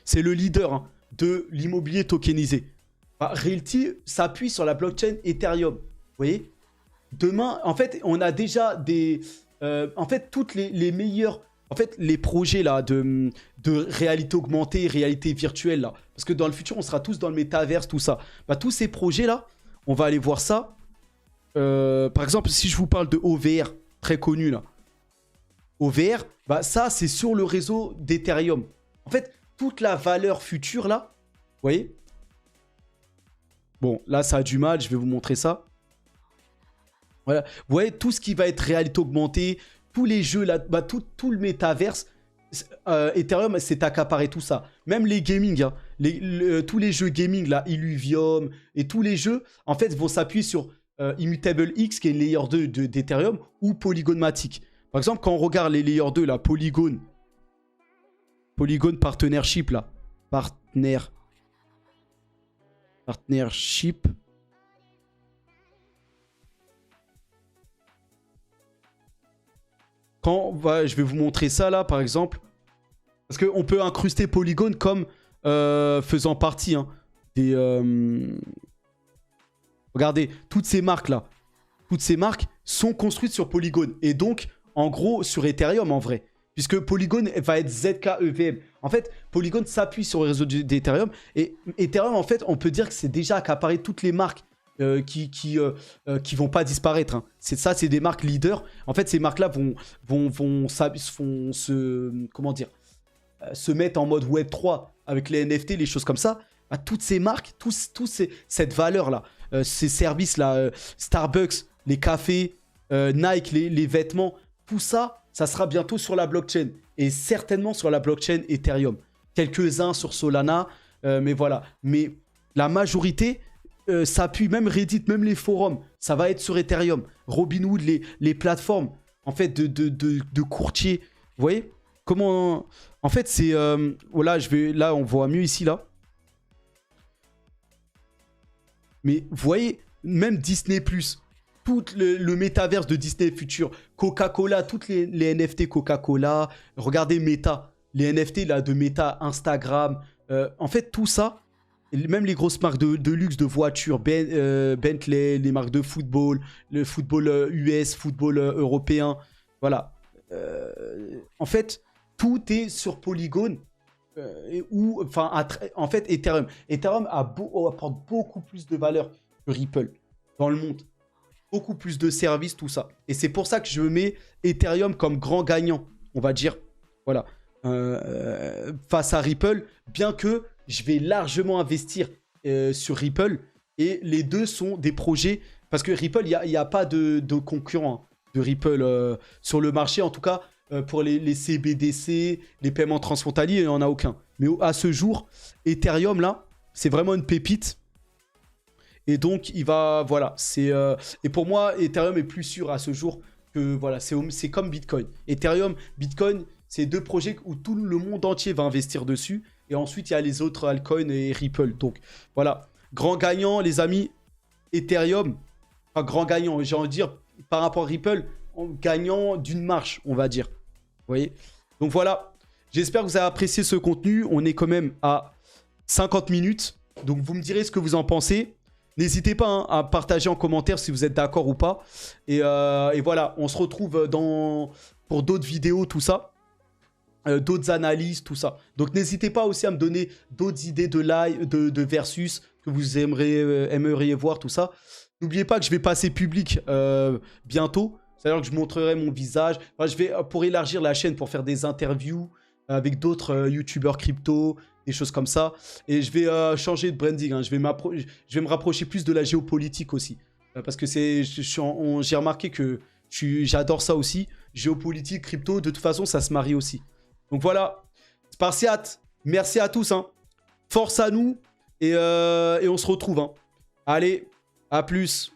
C'est le leader hein, de l'immobilier tokenisé. Realty s'appuie sur la blockchain Ethereum. Vous voyez? Demain, en fait, on a déjà des... en fait, toutes les meilleurs... En fait, les projets là de réalité augmentée, réalité virtuelle, là. Parce que dans le futur, on sera tous dans le métaverse, tout ça. Bah, tous ces projets-là, on va aller voir ça. Par exemple, si je vous parle de OVR, très connu là. OVR, bah, ça, c'est sur le réseau d'Ethereum. En fait, toute la valeur future là, vous voyez? Bon, là, ça a du mal, je vais vous montrer ça. Voilà. Vous voyez, tout ce qui va être réalité augmentée, tous les jeux, là, bah, tout le métaverse, Ethereum s'est accaparé tout ça. Même les gaming, hein, tous les jeux gaming, là, Illuvium, et tous les jeux, en fait, vont s'appuyer sur Immutable X, qui est une layer 2 d'Ethereum, ou Polygon Matic. Par exemple, quand on regarde les layer 2, là, Polygon Partnership, là, Partnership. Je vais vous montrer ça là, par exemple. Parce qu'on peut incruster Polygon comme faisant partie hein, des... Regardez, toutes ces marques là, toutes ces marques sont construites sur Polygon. Et donc, en gros, sur Ethereum en vrai. Puisque Polygon va être ZKEVM. En fait, Polygon s'appuie sur le réseau d'Ethereum. Et Ethereum, en fait, on peut dire que c'est déjà accaparé toutes les marques qui vont pas disparaître. Hein. Ça, c'est des marques leaders. En fait, ces marques-là vont se mettre en mode Web 3 avec les NFT, les choses comme ça. Bah, toutes ces marques, cette valeur-là, ces services-là, Starbucks, les cafés, Nike, les vêtements, tout ça, ça sera bientôt sur la blockchain. Et certainement sur la blockchain Ethereum. Quelques-uns sur Solana, mais voilà. Mais la majorité... s'appuie, même Reddit, même les forums, ça va être sur Ethereum. Robinhood, les plateformes, en fait, de courtiers. Vous voyez comment... En fait, c'est... voilà, là, on voit mieux ici, là. Mais vous voyez, même Disney+, tout le métaverse de Disney Future, Coca-Cola, toutes les NFT Coca-Cola, regardez Meta, les NFT là, de Meta, Instagram, en fait, tout ça, même les grosses marques de luxe, de voitures, Bentley, les marques de football, le football US, football européen, voilà. En fait, tout est sur Polygon. En fait, Ethereum apporte beaucoup plus de valeur que Ripple dans le monde. Beaucoup plus de services, tout ça. Et c'est pour ça que je mets Ethereum comme grand gagnant, on va dire. Voilà. Face à Ripple, bien que je vais largement investir sur Ripple. Et les deux sont des projets. Parce que Ripple, il n'y a pas de concurrent de Ripple sur le marché. En tout cas, pour les CBDC, les paiements transfrontaliers, il n'y en a aucun. Mais à ce jour, Ethereum, là, c'est vraiment une pépite. Et donc, il va... Voilà, et pour moi, Ethereum est plus sûr à ce jour que... Voilà, c'est comme Bitcoin. Ethereum, Bitcoin, c'est deux projets où tout le monde entier va investir dessus. Et ensuite, il y a les autres altcoins et Ripple. Donc, voilà. Grand gagnant, les amis, Ethereum. Enfin, grand gagnant, j'ai envie de dire, par rapport à Ripple, en gagnant d'une marche, on va dire. Vous voyez? Donc, voilà. J'espère que vous avez apprécié ce contenu. On est quand même à 50 minutes. Donc, vous me direz ce que vous en pensez. N'hésitez pas hein, à partager en commentaire si vous êtes d'accord ou pas. Et voilà, on se retrouve pour d'autres vidéos, tout ça. D'autres analyses, tout ça. Donc n'hésitez pas aussi à me donner d'autres idées de live, de versus que vous aimeriez voir, tout ça. N'oubliez pas que je vais passer public bientôt. C'est-à-dire que je montrerai mon visage. Enfin, je vais pour élargir la chaîne, pour faire des interviews avec d'autres youtubeurs crypto, des choses comme ça. Et je vais changer de branding. Hein. Je vais me rapprocher plus de la géopolitique aussi. Parce que j'ai remarqué que j'adore ça aussi. Géopolitique, crypto, de toute façon, ça se marie aussi. Donc voilà, Spartiate, merci à tous. Hein. Force à nous et on se retrouve. Hein. Allez, à plus.